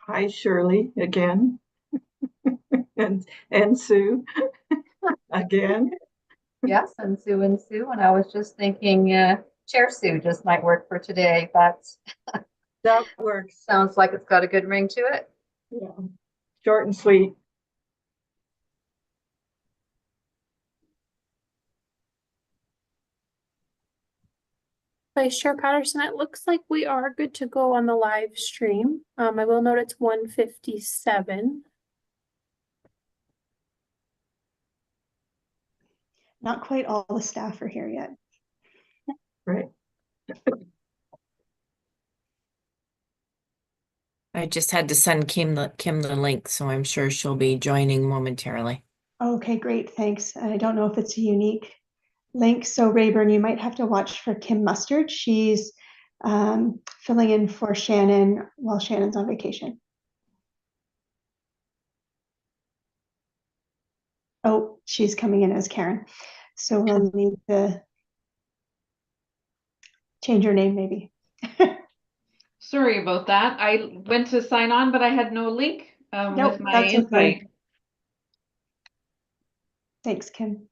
Hi, Shirley, again, and Sue again. Yes, and Sue, and I was just thinking Chair Sue just might work for today, but That works. sounds like it's got a good ring to it. Yeah, short and sweet. Vice Chair Patterson, it looks like we are good to go on the live stream. I will note it's 1:57. Not quite all the staff are here yet. Right. I just had to send Kim the link, so I'm sure she'll be joining momentarily. Okay, great, thanks. I don't know if it's a unique link, so Rayburn, you might have to watch for Kim Mustard. She's filling in for Shannon while Shannon's on vacation. Oh, she's coming in as Karen. So we'll need to change her name maybe. Sorry about that. I went to sign on, but I had no link Nope, with my that's okay. invite. Thanks, Kim.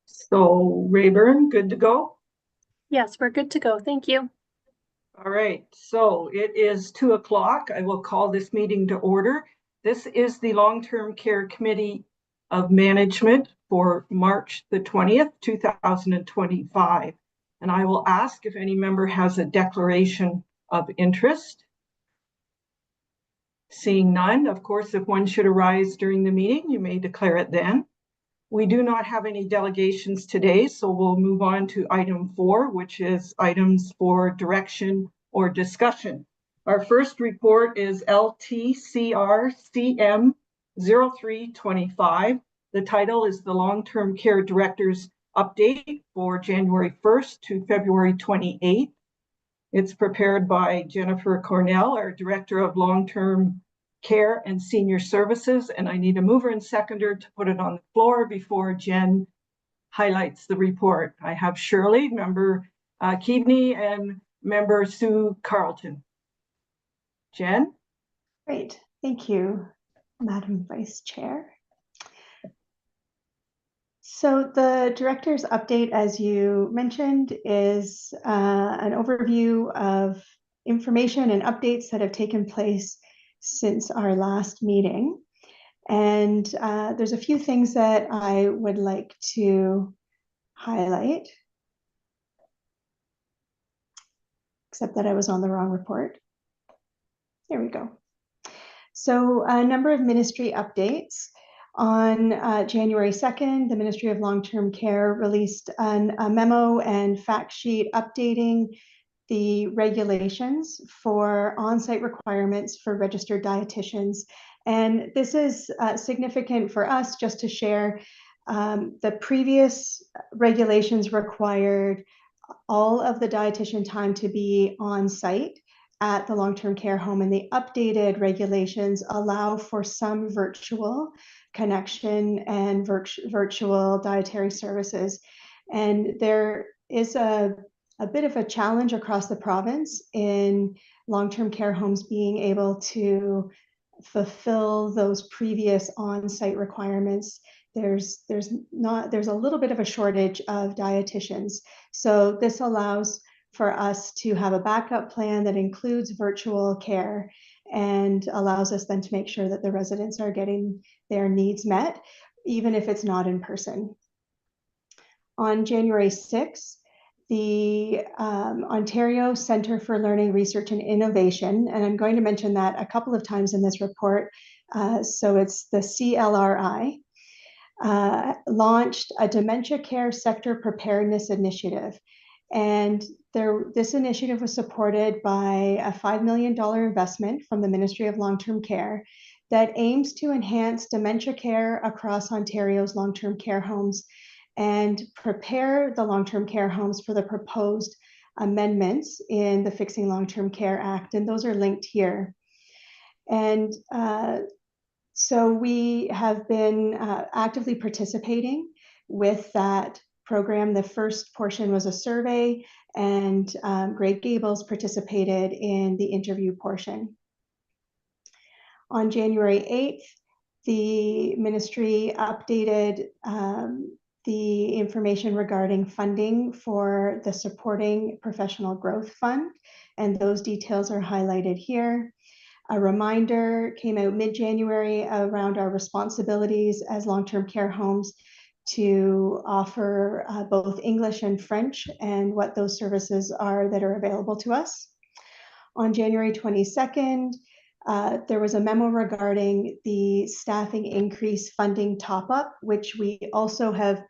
So Rayburn, good to go? Yes, we're good to go. Thank you. All right, so it is 2 o'clock. I will call this meeting to order. This is the Long-Term Care Committee of Management for March the 20th, 2025. And I will ask if any member has a declaration of interest. Seeing none, of course, if one should arise during the meeting, you may declare it then. We do not have any delegations today, so we'll move on to item 4, which is items for direction or discussion. Our first report is LTCR CM 0325. The title is the Long-Term Care Director's Update for January 1st to February 28th. It's prepared by Jennifer Cornell, our Director of Long-Term Care and Senior Services, and I need a mover and seconder to put it on the floor before Jen highlights the report. I have Shirley, member Keaveney, and member Sue Carlton. Jen? Great, thank you, Madam Vice Chair. So the director's update, as you mentioned, is an overview of information and updates that have taken place since our last meeting. And there's a few things that I would like to highlight, except that I was on the wrong report. There we go. So a number of ministry updates. On January 2nd, the Ministry of Long-Term Care released a memo and fact sheet updating the regulations for on-site requirements for registered dietitians. And this is significant for us just to share. The previous regulations required all of the dietitian time to be on site at the long-term care home, and the updated regulations allow for some virtual connection and virtual dietary services. And there is a bit of a challenge across the province in long-term care homes being able to fulfill those previous on-site requirements. There's a little bit of a shortage of dietitians. So this allows for us to have a backup plan that includes virtual care and allows us then to make sure that the residents are getting their needs met, even if it's not in person. On January 6th, the Ontario Centre for Learning, Research and Innovation, and I'm going to mention that a couple of times in this report, so it's the CLRI, launched a dementia care sector preparedness initiative. And this initiative was supported by a $5 million investment from the Ministry of Long-Term Care that aims to enhance dementia care across Ontario's long-term care homes and prepare the long-term care homes for the proposed amendments in the Fixing Long-Term Care Act, and those are linked here. And so we have been actively participating with that program. The first portion was a survey, and Greg Gables participated in the interview portion. On January 8th, the ministry updated the information regarding funding for the Supporting Professional Growth Fund, and those details are highlighted here. A reminder came out mid-January around our responsibilities as long-term care homes to offer both English and French and what those services are that are available to us. On January 22nd, there was a memo regarding the staffing increase funding top-up, which we also have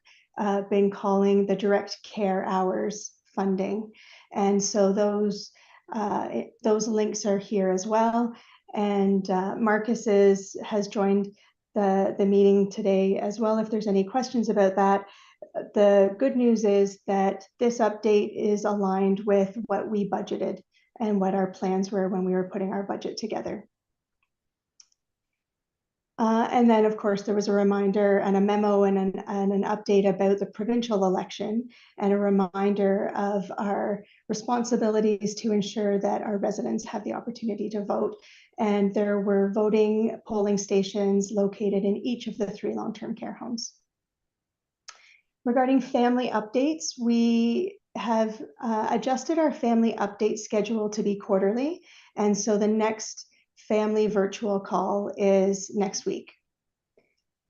been calling the direct care hours funding. And so those links are here as well. And Marcus has joined the meeting today as well. If there's any questions about that, the good news is that this update is aligned with what we budgeted and what our plans were when we were putting our budget together. And then, of course, there was a reminder and a memo and an update about the provincial election and a reminder of our responsibilities to ensure that our residents have the opportunity to vote. And there were voting polling stations located in each of the 3 long-term care homes. Regarding family updates, we have adjusted our family update schedule to be quarterly. And so the next family virtual call is next week.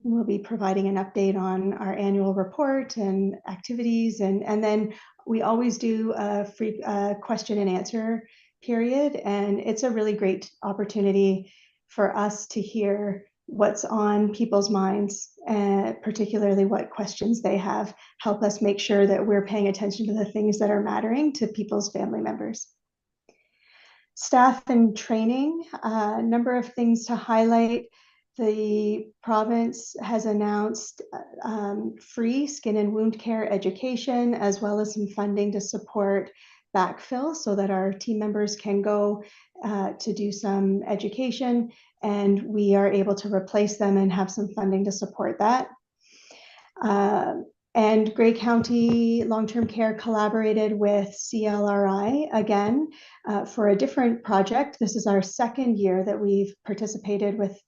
We'll be providing an update on our annual report and activities, and then we always do a free question and answer period, and it's a really great opportunity for us to hear what's on people's minds, particularly what questions they have, help us make sure that we're paying attention to the things that are mattering to people's family members. Staff and training, a number of things to highlight. The province has announced free skin and wound care education, as well as some funding to support backfill so that our team members can go to do some education, and we are able to replace them and have some funding to support that. And Grey County Long-Term Care collaborated with CLRI again for a different project. This is our second year that we've participated with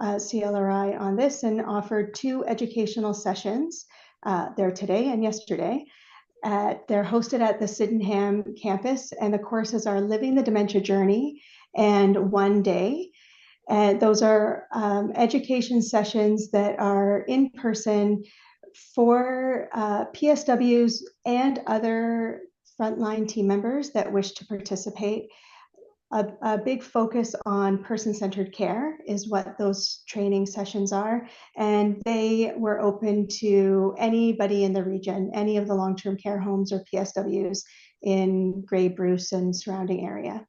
CLRI on this and offered 2 educational sessions there today and yesterday. They're hosted at the Sydenham campus, and the courses are Living the Dementia Journey and One Day. And those are education sessions that are in person for PSWs and other frontline team members that wish to participate. A big focus on person-centered care is what those training sessions are, and they were open to anybody in the region, any of the long-term care homes or PSWs in Grey, Bruce, and surrounding area.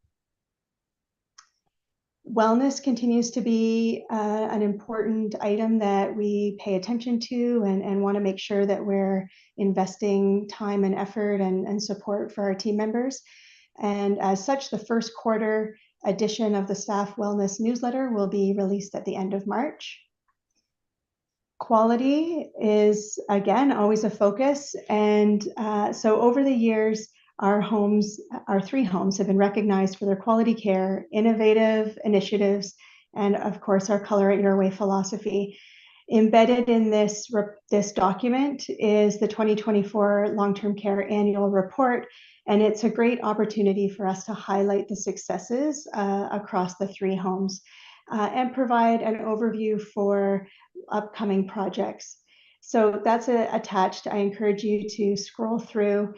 Wellness continues to be an important item that we pay attention to and want to make sure that we're investing time and effort and support for our team members. And as such, the first quarter edition of the staff wellness newsletter will be released at the end of March. Quality is, again, always a focus. And so over the years, our 3 homes have been recognized for their quality care, innovative initiatives, and of course, our Color It Your Way philosophy. Embedded in this document is the 2024 Long-Term Care Annual Report, and it's a great opportunity for us to highlight the successes across the 3 homes and provide an overview for upcoming projects. So that's attached. I encourage you to scroll through.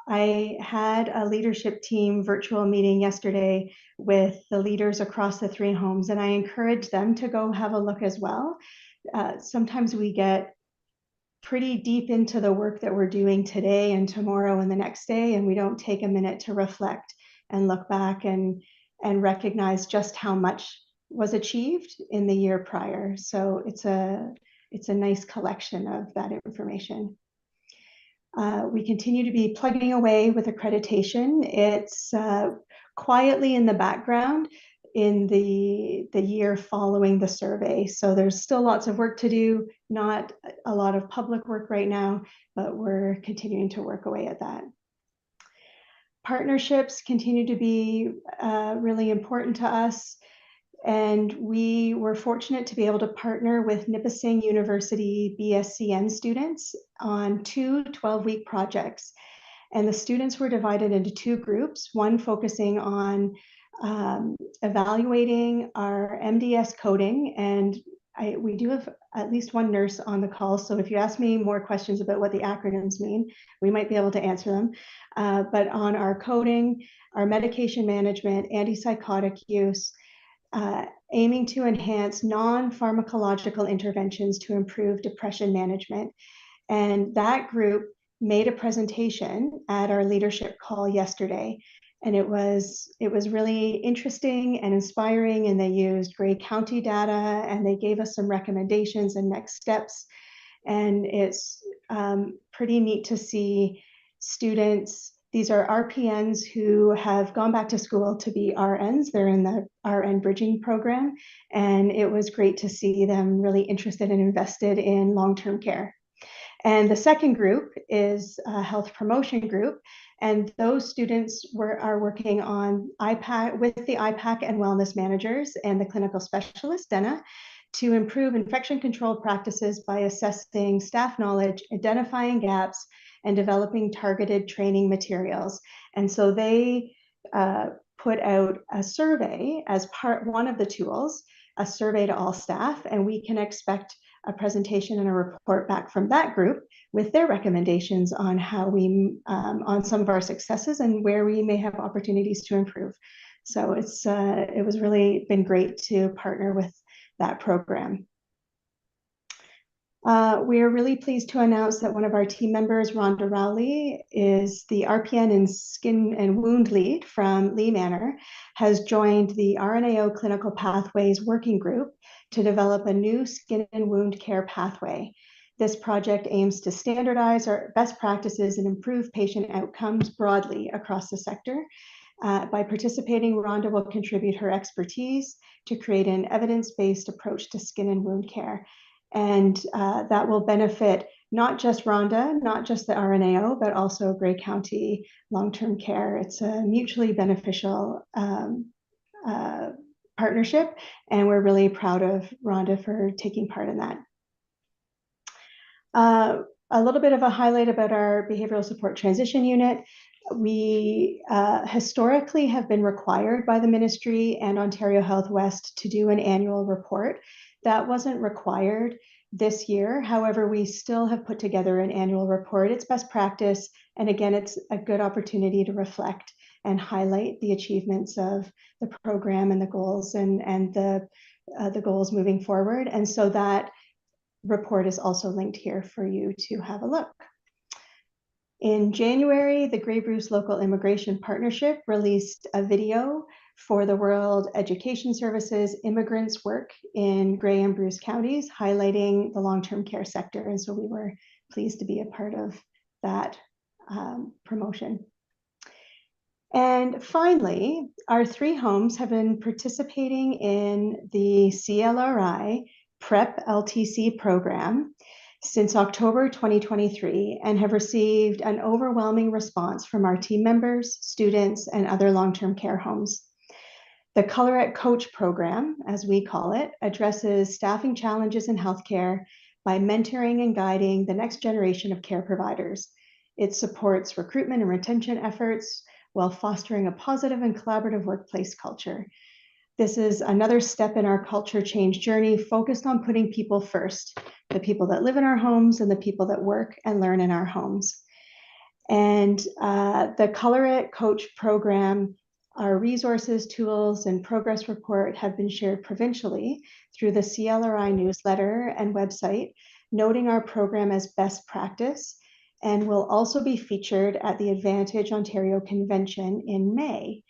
I had a leadership team virtual meeting yesterday with the leaders across the 3 homes, and I encourage them to go have a look as well. Sometimes we get pretty deep into the work that we're doing today and tomorrow and the next day, and we don't take a minute to reflect and look back and recognize just how much was achieved in the year prior. So it's a nice collection of that information. We continue to be plugging away with accreditation. It's quietly in the background in the year following the survey. So there's still lots of work to do, not a lot of public work right now, but we're continuing to work away at that. Partnerships continue to be really important to us. And we were fortunate to be able to partner with Nipissing University BSCN students on 2 12-week projects. And the students were divided into 2 groups, one focusing on evaluating our MDS coding. And we do have at least one nurse on the call. So if you ask me more questions about what the acronyms mean, we might be able to answer them. But on our coding, our medication management, antipsychotic use, aiming to enhance non-pharmacological interventions to improve depression management. And that group made a presentation at our leadership call yesterday. And it was really interesting and inspiring. And they used Grey County data and they gave us some recommendations and next steps. And it's pretty neat to see students. These are RPNs who have gone back to school to be RNs. They're in the RN bridging program. And it was great to see them really interested and invested in long-term care. And the second group is a health promotion group. And those students are working on IPAC with the IPAC and wellness managers and the clinical specialist, Dena, to improve infection control practices by assessing staff knowledge, identifying gaps, and developing targeted training materials. And so they put out a survey as one of the tools, a survey to all staff, and we can expect a presentation and a report back from that group with their recommendations on how on some of our successes and where we may have opportunities to improve. So it was really been great to partner with that program. We are really pleased to announce that one of our team members, Rhonda Rowley, is the RPN and Skin and Wound Lead from Lee Manor, has joined the RNAO Clinical Pathways Working Group to develop a new skin and wound care pathway. This project aims to standardize our best practices and improve patient outcomes broadly across the sector. By participating, Rhonda will contribute her expertise to create an evidence-based approach to skin and wound care. And that will benefit not just Rhonda, not just the RNAO, but also Grey County Long-Term Care. It's a mutually beneficial partnership, and we're really proud of Rhonda for taking part in that. A little bit of a highlight about our Behavioral Support Transition Unit. We historically have been required by the ministry and Ontario Health West to do an annual report. That wasn't required this year. However, we still have put together an annual report. It's best practice. And again, it's a good opportunity to reflect and highlight the achievements of the program and the goals and the goals moving forward. And so that report is also linked here for you to have a look. In January, the Grey Bruce Local Immigration Partnership released a video for the World Education Services Immigrants Work in Grey and Bruce counties, highlighting the long-term care sector. And so we were pleased to be a part of that promotion. And finally, our 3 homes have been participating in the CLRI PrEP LTC program since October 2023 and have received an overwhelming response from our team members, students, and other long-term care homes. The Color It Coach program, as we call it, addresses staffing challenges in healthcare by mentoring and guiding the next generation of care providers. It supports recruitment and retention efforts while fostering a positive and collaborative workplace culture. This is another step in our culture change journey focused on putting people first, the people that live in our homes and the people that work and learn in our homes. And the Color It Coach program, our resources, tools, and progress report have been shared provincially through the CLRI newsletter and website, noting our program as best practice, and will also be featured at the Advantage Ontario Convention in May.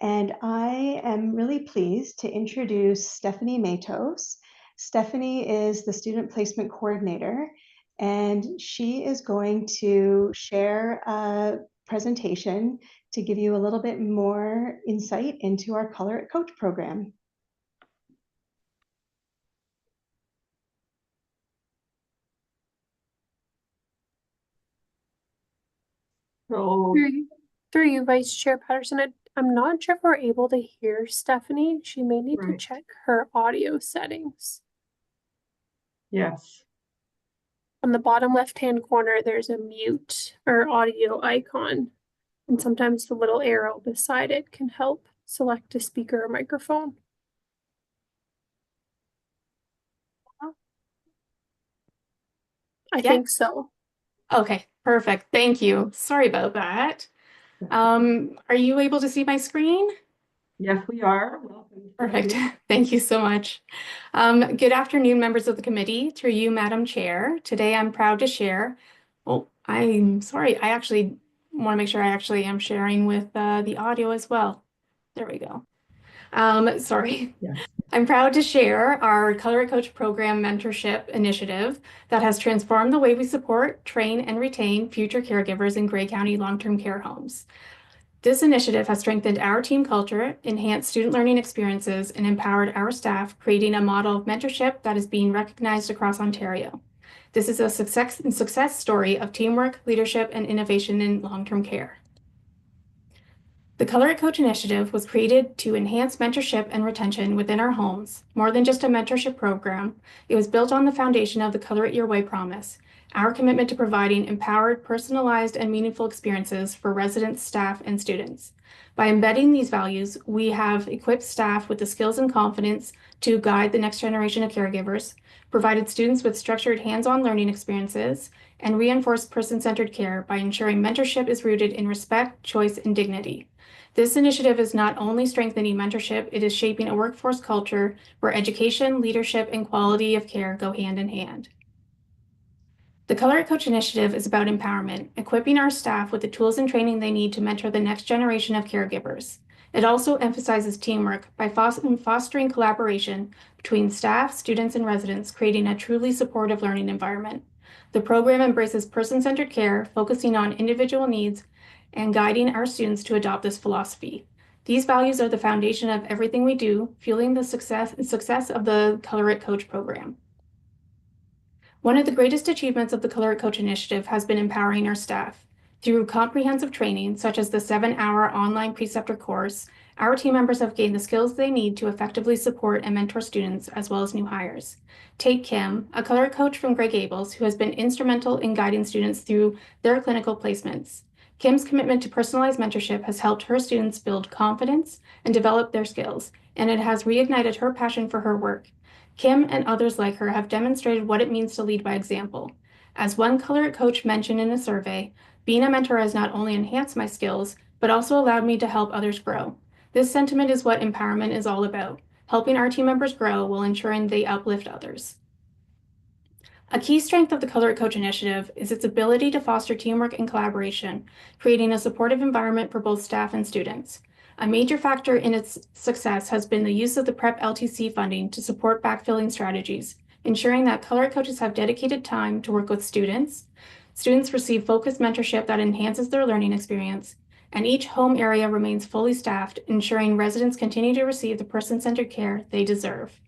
And I am really pleased to introduce Stephanie Matos. Stephanie is the Student Placement Coordinator, and she is going to share a presentation to give you a little bit more insight into our Color It Coach program. So Through you, Vice Chair Patterson, I'm not sure if we're able to hear Stephanie. She may need to Right. check her audio settings. yes, On the bottom left-hand corner, there's a mute or audio icon, and sometimes the little arrow beside it can help select a speaker or microphone. I Yeah. think so. Okay, perfect. Thank you. Sorry about that. Are you able to see my screen? yes, we are. Welcome. Perfect. Thank you so much. Good afternoon, members of the committee. Through you, Madam Chair. Today I'm proud to share. Oh, I'm sorry. I actually want to make sure I actually am sharing with the audio as well. There we go. Sorry. Yes. I'm proud to share our Color It Coach program mentorship initiative that has transformed the way we support, train, and retain future caregivers in Grey County long-term care homes. This initiative has strengthened our team culture, enhanced student learning experiences, and empowered our staff, creating a model of mentorship that is being recognized across Ontario. This is a success story of teamwork, leadership, and innovation in long-term care. The Color It Coach initiative was created to enhance mentorship and retention within our homes. More than just a mentorship program, it was built on the foundation of the Color It Your Way promise, our commitment to providing empowered, personalized, and meaningful experiences for residents, staff, and students. By embedding these values, we have equipped staff with the skills and confidence to guide the next generation of caregivers, provided students with structured hands-on learning experiences, and reinforced person-centered care by ensuring mentorship is rooted in respect, choice, and dignity. This initiative is not only strengthening mentorship, it is shaping a workforce culture where education, leadership, and quality of care go hand in hand. The Color It Coach initiative is about empowerment, equipping our staff with the tools and training they need to mentor the next generation of caregivers. It also emphasizes teamwork by fostering collaboration between staff, students, and residents, creating a truly supportive learning environment. The program embraces person-centered care, focusing on individual needs and guiding our students to adopt this philosophy. These values are the foundation of everything we do, fueling the success of the Color It Coach program. One of the greatest achievements of the Color It Coach initiative has been empowering our staff. Through comprehensive training, such as the 7-hour online preceptor course, our team members have gained the skills they need to effectively support and mentor students as well as new hires. Take Kim, a Color It Coach from Grey Gables, who has been instrumental in guiding students through their clinical placements. Kim's commitment to personalized mentorship has helped her students build confidence and develop their skills, and it has reignited her passion for her work. Kim and others like her have demonstrated what it means to lead by example. As one Color It Coach mentioned in a survey, being a mentor has not only enhanced my skills, but also allowed me to help others grow. This sentiment is what empowerment is all about, helping our team members grow while ensuring they uplift others. A key strength of the Color It Coach initiative is its ability to foster teamwork and collaboration, creating a supportive environment for both staff and students. A major factor in its success has been the use of the PrEP LTC funding to support backfilling strategies, ensuring that color coaches have dedicated time to work with students. Students receive focused mentorship that enhances their learning experience, and each home area remains fully staffed, ensuring residents continue to receive the person-centered care they deserve.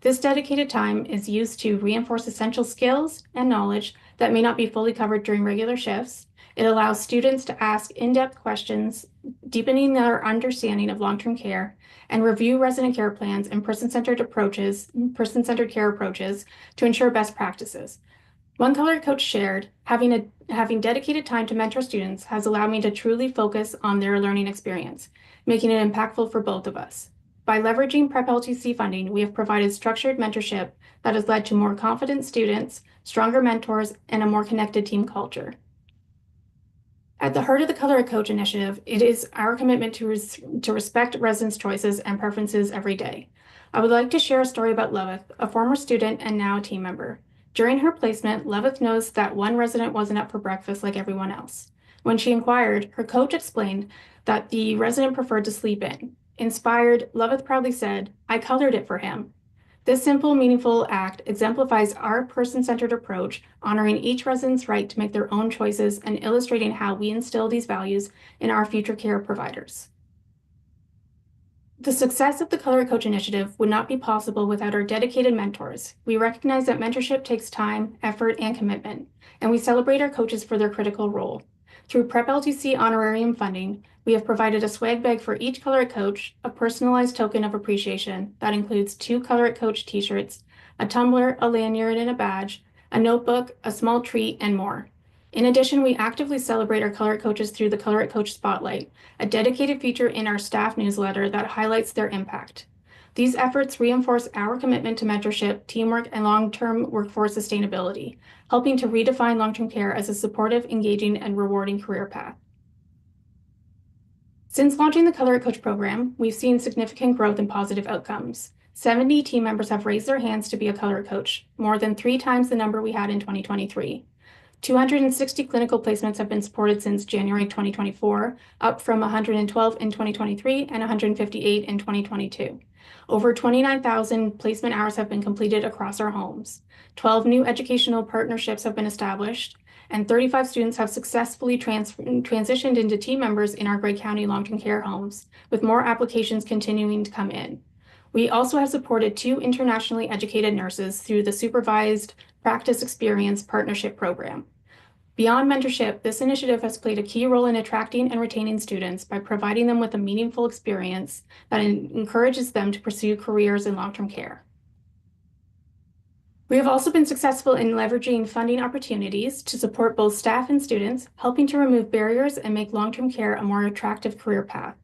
This dedicated time is used to reinforce essential skills and knowledge that may not be fully covered during regular shifts. It allows students to ask in-depth questions, deepening their understanding of long-term care, and review resident care plans and person-centered care approaches to ensure best practices. One color coach shared, having dedicated time to mentor students has allowed me to truly focus on their learning experience, making it impactful for both of us. By leveraging PrEP LTC funding, we have provided structured mentorship that has led to more confident students, stronger mentors, and a more connected team culture. At the heart of the Color a Coach initiative, it is our commitment to respect residents' choices and preferences every day. I would like to share a story about Loveth, a former student and now a team member. During her placement, Loveth noticed that one resident wasn't up for breakfast like everyone else. When she inquired, her coach explained that the resident preferred to sleep in. Inspired, Loveth proudly said, "I colored it for him." This simple, meaningful act exemplifies our person-centered approach, honoring each resident's right to make their own choices and illustrating how we instill these values in our future care providers. The success of the Color a Coach initiative would not be possible without our dedicated mentors. We recognize that mentorship takes time, effort, and commitment, and we celebrate our coaches for their critical role. Through PrEP LTC honorarium funding, we have provided a swag bag for each Color a Coach, a personalized token of appreciation that includes 2 Color a Coach t-shirts, a tumbler, a lanyard, and a badge, a notebook, a small treat, and more. In addition, we actively celebrate our Color a Coaches through the Color a Coach Spotlight, a dedicated feature in our staff newsletter that highlights their impact. These efforts reinforce our commitment to mentorship, teamwork, and long-term workforce sustainability, helping to redefine long-term care as a supportive, engaging, and rewarding career path. Since launching the Color a Coach program, we've seen significant growth and positive outcomes. 70 team members have raised their hands to be a Color a Coach, more than 3 times the number we had in 2023. 260 clinical placements have been supported since January 2024, up from 112 in 2023 and 158 in 2022. Over 29,000 placement hours have been completed across our homes. 12 new educational partnerships have been established, and 35 students have successfully transitioned into team members in our Grey County long-term care homes, with more applications continuing to come in. We also have supported 2 internationally educated nurses through the Supervised Practice Experience Partnership Program. Beyond mentorship, this initiative has played a key role in attracting and retaining students by providing them with a meaningful experience that encourages them to pursue careers in long-term care. We have also been successful in leveraging funding opportunities to support both staff and students, helping to remove barriers and make long-term care a more attractive career path.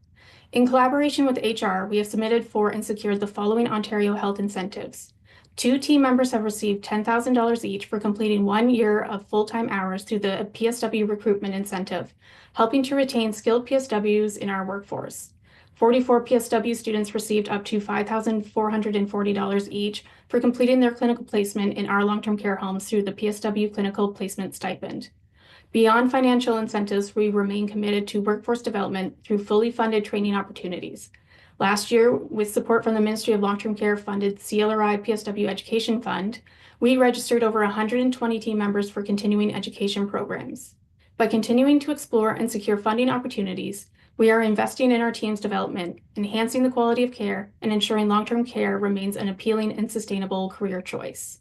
In collaboration with HR, we have submitted for and secured the following Ontario health incentives. 2 team members have received $10,000 each for completing 1 year of full-time hours through the PSW recruitment incentive, helping to retain skilled PSWs in our workforce. 44 PSW students received up to $5,440 each for completing their clinical placement in our long-term care homes through the PSW Clinical Placement Stipend. Beyond financial incentives, we remain committed to workforce development through fully funded training opportunities. Last year, with support from the Ministry of Long-Term Care funded CLRI PSW Education Fund, we registered over 120 team members for continuing education programs. By continuing to explore and secure funding opportunities, we are investing in our team's development, enhancing the quality of care, and ensuring long-term care remains an appealing and sustainable career choice.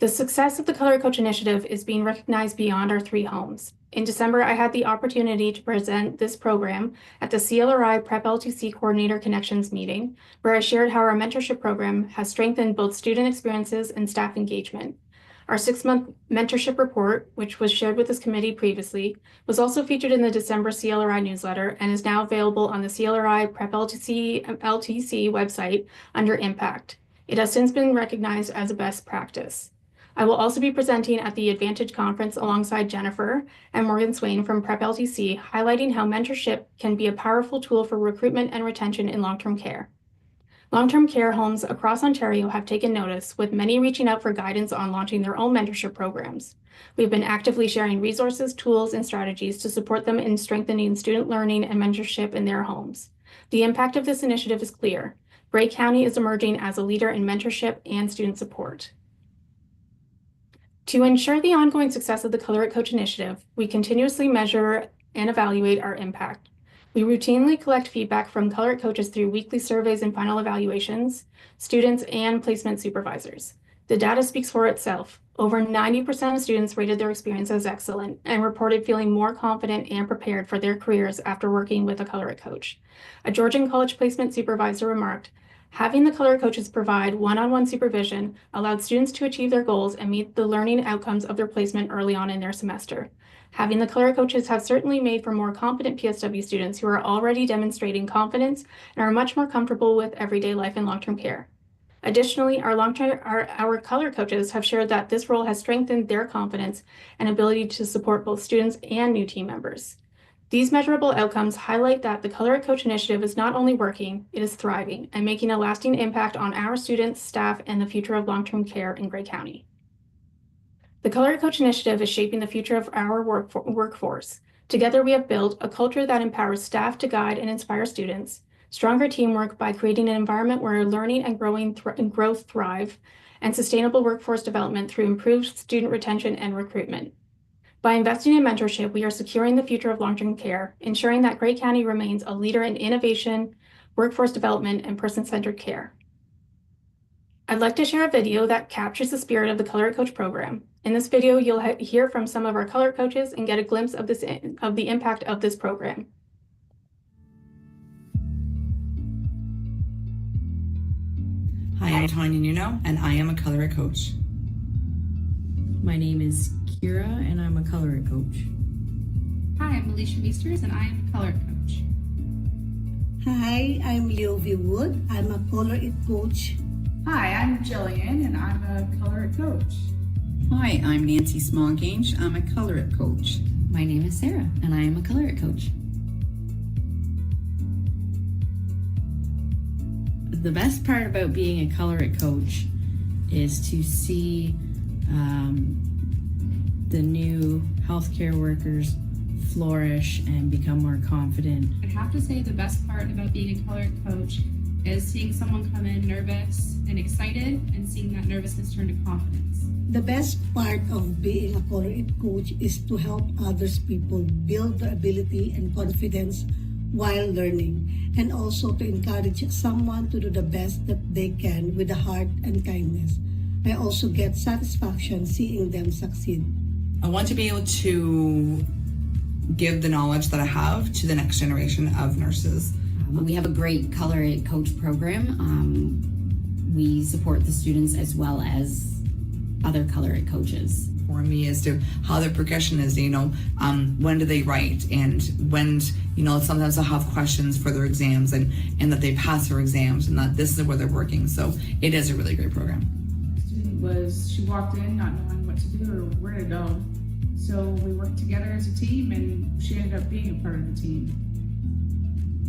The success of the Color a Coach initiative is being recognized beyond our 3 homes. In December, I had the opportunity to present this program at the CLRI PrEP LTC Coordinator Connections meeting, where I shared how our mentorship program has strengthened both student experiences and staff engagement. Our 6-month mentorship report, which was shared with this committee previously, was also featured in the December CLRI newsletter and is now available on the CLRI PrEP LTC website under Impact. It has since been recognized as a best practice. I will also be presenting at the Advantage Conference alongside Jennifer and Morgan Swain from PrEP LTC, highlighting how mentorship can be a powerful tool for recruitment and retention in long-term care. Long-term care homes across Ontario have taken notice, with many reaching out for guidance on launching their own mentorship programs. We've been actively sharing resources, tools, and strategies to support them in strengthening student learning and mentorship in their homes. The impact of this initiative is clear. Grey County is emerging as a leader in mentorship and student support. To ensure the ongoing success of the Color It Coach initiative, we continuously measure and evaluate our impact. We routinely collect feedback from Color It coaches through weekly surveys and final evaluations, students, and placement supervisors. The data speaks for itself. Over 90% of students rated their experience as excellent and reported feeling more confident and prepared for their careers after working with a Color It coach. A Georgian College placement supervisor remarked, "Having the Color It coaches provide one-on-one supervision allowed students to achieve their goals and meet the learning outcomes of their placement early on in their semester. Having the Color It coaches have certainly made for more competent PSW students who are already demonstrating confidence and are much more comfortable with everyday life in long-term care." Additionally, our Color coaches have shared that this role has strengthened their confidence and ability to support both students and new team members. These measurable outcomes highlight that the Color It Coach initiative is not only working, it is thriving and making a lasting impact on our students, staff, and the future of long-term care in Grey County. The Color It Coach initiative is shaping the future of our workforce. Together, we have built a culture that empowers staff to guide and inspire students, stronger teamwork by creating an environment where learning and growth thrive, and sustainable workforce development through improved student retention and recruitment. By investing in mentorship, we are securing the future of long-term care, ensuring that Grey County remains a leader in innovation, workforce development, and person-centered care. I'd like to share a video that captures the spirit of the Color It Coach program. In this video, you'll hear from some of our Color It coaches and get a glimpse of the impact of this program. Hi, I'm Tanya Nuno, and I am a Color It coach. My name is Kira, and I'm a Color It coach. Hi, I'm Alicia Meesters, and I am a Color It coach. Hi, I'm Leovie Wood. I'm a Color It coach. Hi, I'm Jillian, and I'm a Color It coach. Hi, I'm Nancy Smallgange. I'm a Color It coach. My name is Sarah, and I am a Color It coach. The best part about being a Color It coach is to see the new healthcare workers flourish and become more confident. I'd have to say the best part about being a Color It coach is seeing someone come in nervous and excited and seeing that nervousness turn to confidence. The best part of being a Color It coach is to help others people build their ability and confidence while learning, and also to encourage someone to do the best that they can with a heart and kindness. I also get satisfaction seeing them succeed. I want to be able to give the knowledge that I have to the next generation of nurses. We have a great Color It Coach program. We support the students as well as other Color It coaches. For me as to how their progression is, when do they write, and when, sometimes they'll have questions for their exams and that they pass their exams and that this is where they're working. So it is a really great program. She walked in not knowing what to do or where to go. So we worked together as a team, and she ended up being a part of the team.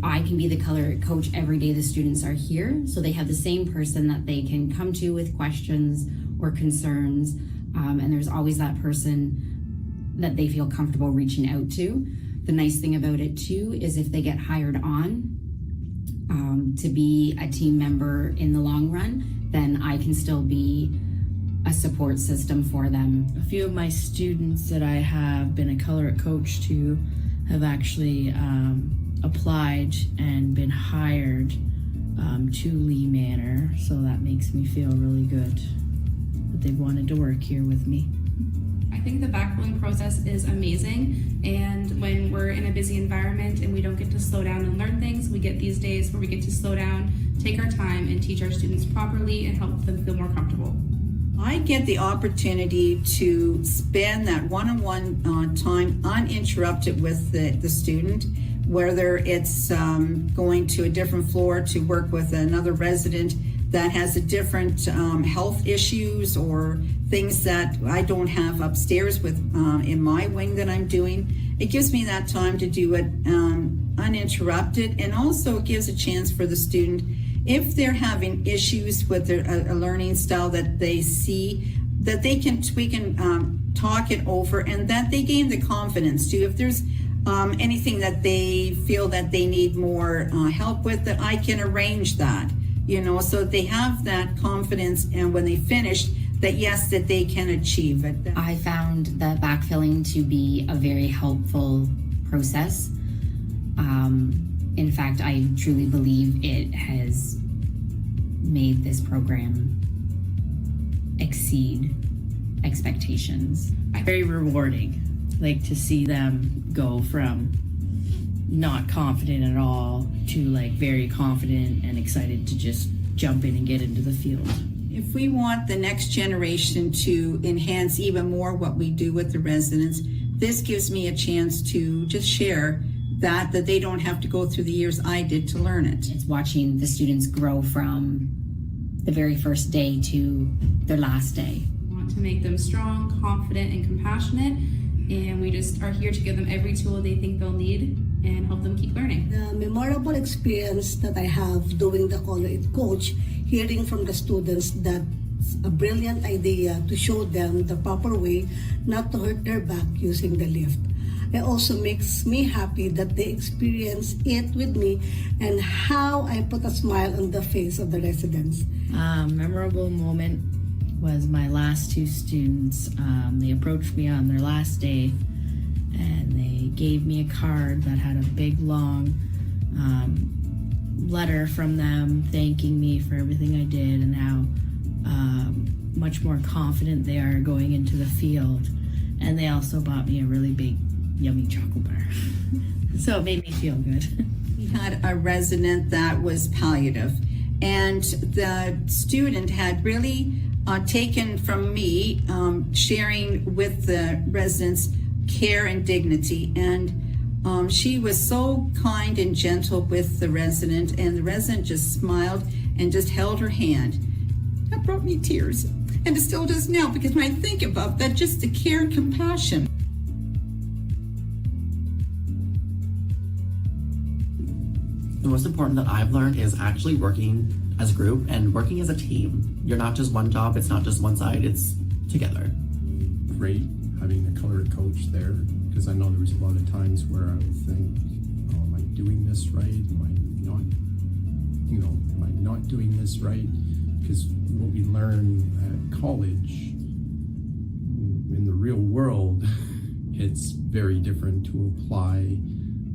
I can be the Color It coach every day the students are here, so they have the same person that they can come to with questions or concerns, and there's always that person that they feel comfortable reaching out to. The nice thing about it too is if they get hired on to be a team member in the long run, then I can still be a support system for them. A few of my students that I have been a Color It coach to have actually applied and been hired to Lee Manor, so that makes me feel really good that they wanted to work here with me. I think the backfilling process is amazing, and when we're in a busy environment and we don't get to slow down and learn things, we get these days where we get to slow down, take our time, and teach our students properly and help them feel more comfortable. I get the opportunity to spend that one-on-one time uninterrupted with the student, whether it's going to a different floor to work with another resident that has a different health issues or things that I don't have upstairs with in my wing that I'm doing. It gives me that time to do it uninterrupted, and also it gives a chance for the student if they're having issues with their a learning style that they see, that we can talk it over, and that they gain the confidence too. If there's anything that they feel that they need more help with, that I can arrange that, so they have that confidence, and when they finish, that yes, that they can achieve it. I found the backfilling to be a very helpful process. In fact, I truly believe it has made this program exceed expectations. Very rewarding, like to see them go from not confident at all to like very confident and excited to just jump in and get into the field. If we want the next generation to enhance even more what we do with the residents, this gives me a chance to just share that they don't have to go through the years I did to learn it. It's watching the students grow from the very first day to their last day. We want to make them strong, confident, and compassionate, and we just are here to give them every tool they think they'll need and help them keep learning. The memorable experience that I have doing the Color It Coach, hearing from the students that a brilliant idea to show them the proper way not to hurt their back using the lift. It also makes me happy that they experience it with me and how I put a smile on the face of the residents. Memorable moment was my last two students. They approached me on their last day and they gave me a card that had a big long letter from them thanking me for everything I did and how much more confident they are going into the field. And they also bought me a really big yummy chocolate bar. So it made me feel good. We had a resident that was palliative, and the student had really taken from me sharing with the residents care and dignity, and she was so kind and gentle with the resident, and the resident just smiled and just held her hand. That brought me tears, and it still does now, because when I think about that, just the care and compassion. The most important that I've learned is actually working as a group and working as a team. You're not just one job, it's not just one side, it's together. Great having the Color It Coach there, because I know there was a lot of times where I would think, oh, am I doing this right? Am I not doing this right? Because what we learn at college, in the real world, it's very different to apply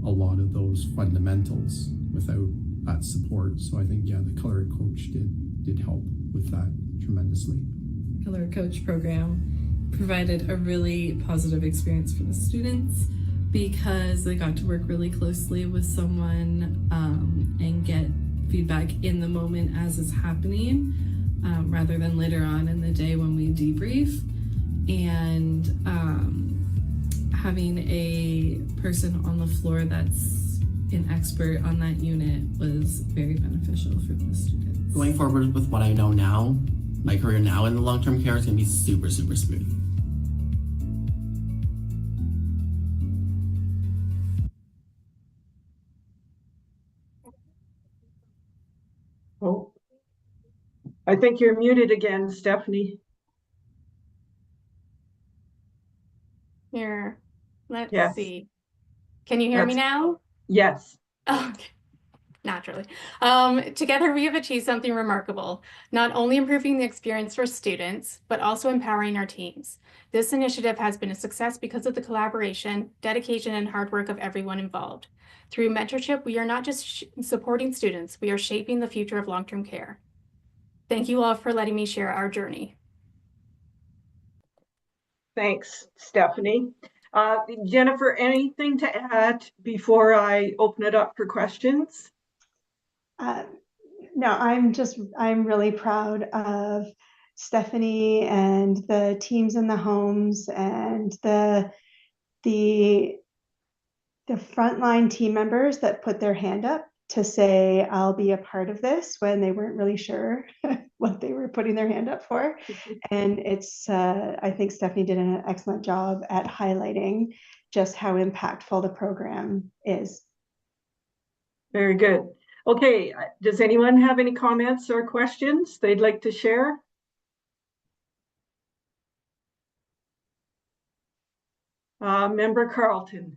a lot of those fundamentals without that support. So I think, yeah, the Color It Coach did help with that tremendously. The Color It Coach program provided a really positive experience for the students because they got to work really closely with someone and get feedback in the moment as it's happening, rather than later on in the day when we debrief. And having a person on the floor that's an expert on that unit was very beneficial for the students. Going forward with what I know now, my career now in the long-term care is going to be super, super smooth. Oh, I think you're muted again, Stephanie. Here, let's Yes. see. Can you hear me now? Yes. Oh, okay. Naturally. Together, we have achieved something remarkable, not only improving the experience for students, but also empowering our teams. This initiative has been a success because of the collaboration, dedication, and hard work of everyone involved. Through mentorship, we are not just supporting students, we are shaping the future of long-term care. Thank you all for letting me share our journey. Thanks, Stephanie. Jennifer, anything to add before I open it up for questions? No, I'm really proud of Stephanie and the teams in the homes and the frontline team members that put their hand up to say, I'll be a part of this when they weren't really sure what they were putting their hand up for. And I think Stephanie did an excellent job at highlighting just how impactful the program is. Very good. Okay, does anyone have any comments or questions they'd like to share? Member Carlton.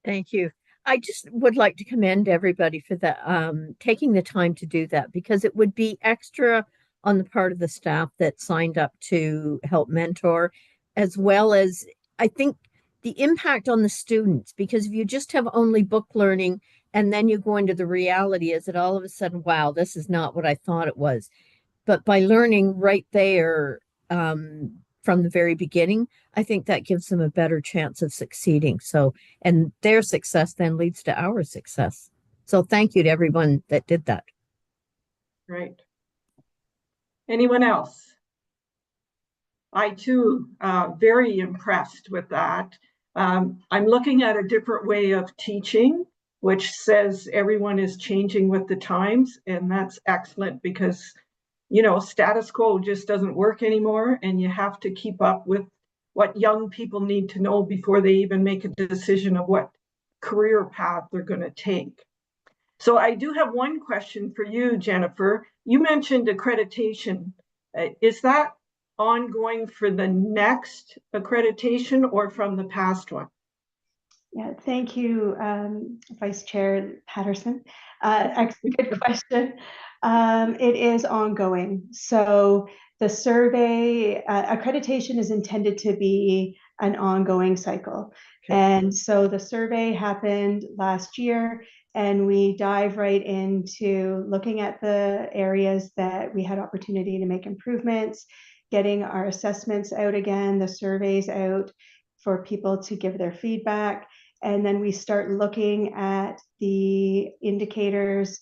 Thank you. I just would like to commend everybody for that, taking the time to do that, because it would be extra on the part of the staff that signed up to help mentor, as well as I think the impact on the students, because if you just have only book learning and then you go into the reality, is that all of a sudden, wow, this is not what I thought it was. But by learning right there, from the very beginning, I think that gives them a better chance of succeeding. So, and their success then leads to our success. So thank you to everyone that did that. Right. Anyone else? I too, very impressed with that. I'm looking at a different way of teaching, which says everyone is changing with the times, and that's excellent because you know, status quo just doesn't work anymore, and you have to keep up with what young people need to know before they even make a decision of what career path they're going to take. So I do have one question for you, Jennifer. You mentioned accreditation. Is that ongoing for the next accreditation or from the past one? Yeah, thank you, Vice Chair Patterson. Good question. It is ongoing. So the survey, accreditation is intended to be an ongoing cycle. Okay. And so the survey happened last year, and we dive right into looking at the areas that we had opportunity to make improvements, getting our assessments out again, the surveys out for people to give their feedback. And then we start looking at the indicators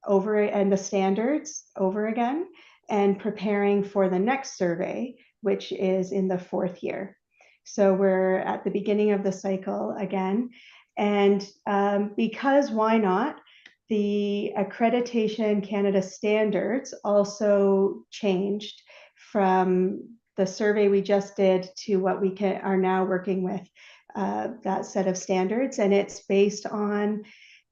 over and the standards over again and preparing for the next survey, which is in the 4th year. So we're at the beginning of the cycle again. And because why not? The Accreditation Canada standards also changed from the survey we just did to what we are now working with, that set of standards. And it's based on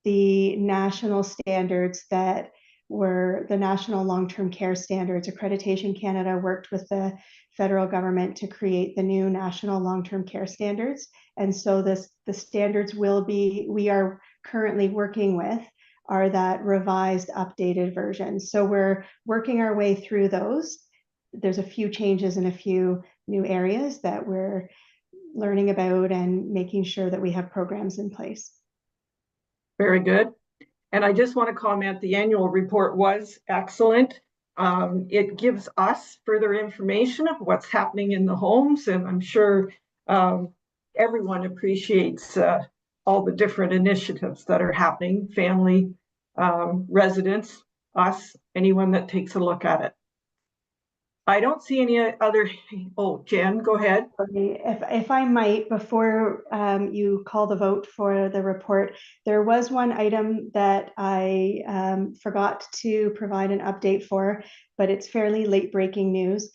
the national standards that were the National Long-Term Care Standards. Accreditation Canada worked with the federal government to create the new National Long-Term Care Standards. And so the standards we are currently working with are that revised, updated version. So we're working our way through those. There's a few changes in a few new areas that we're learning about and making sure that we have programs in place. Very good. And I just want to comment, the annual report was excellent. It gives us further information of what's happening in the homes, and I'm sure everyone appreciates all the different initiatives that are happening, family, residents, us, anyone that takes a look at it. I don't see any other. Oh, Jen, go ahead. If I might, before you call the vote for the report, there was one item that I forgot to provide an update for, but it's fairly late breaking news.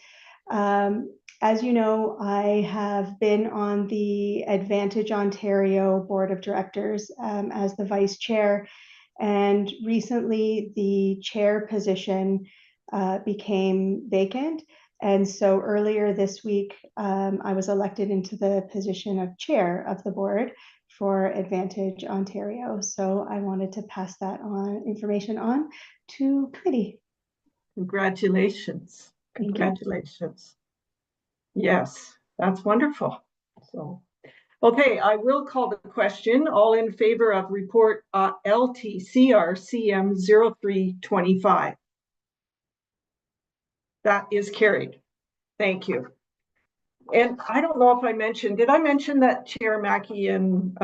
As you know, I have been on the Advantage Ontario Board of Directors as the vice chair, and recently the chair position became vacant. And so earlier this week, I was elected into the position of chair of the board for Advantage Ontario. So I wanted to pass that information on to committee. Congratulations. Congratulations. Yes, that's wonderful. So, okay, I will call the question. All in favor of report LTCR-CM 0325. That is carried. Thank you. And I don't know if I mentioned, did I mention that Chair Mackey and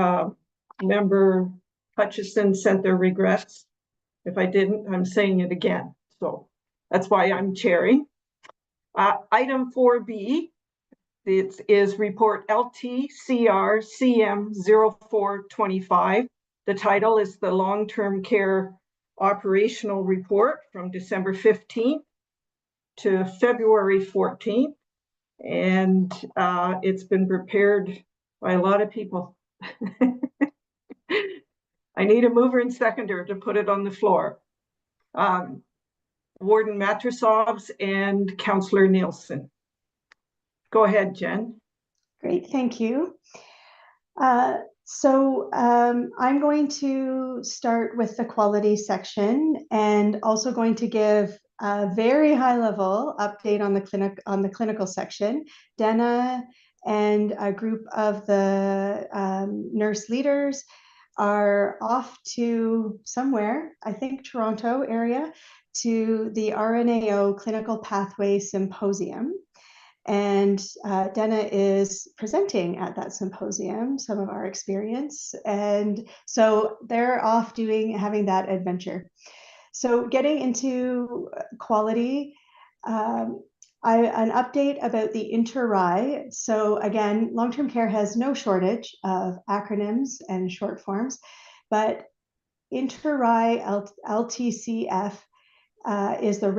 Member Hutchison sent their regrets? If I didn't, I'm saying it again. So that's why I'm chairing. Item 4B, it is report LTCR-CM 0425. The title is the Long-Term Care Operational Report from December 15th. To February 14th, and it's been prepared by a lot of people. I need a mover and seconder to put it on the floor. Warden Matrosovs and Councillor Nielsen. Go ahead, Jen. Great, thank you. I'm going to start with the quality section and also going to give a very high level update on the clinical section. Dana and a group of the nurse leaders are off to somewhere, I think Toronto area, to the RNAO Clinical Pathway Symposium. And Dana is presenting at that symposium some of our experience. And so they're off having that adventure. So getting into quality, an update about the InterRI. So again, long-term care has no shortage of acronyms and short forms, but InterRI LTCF is the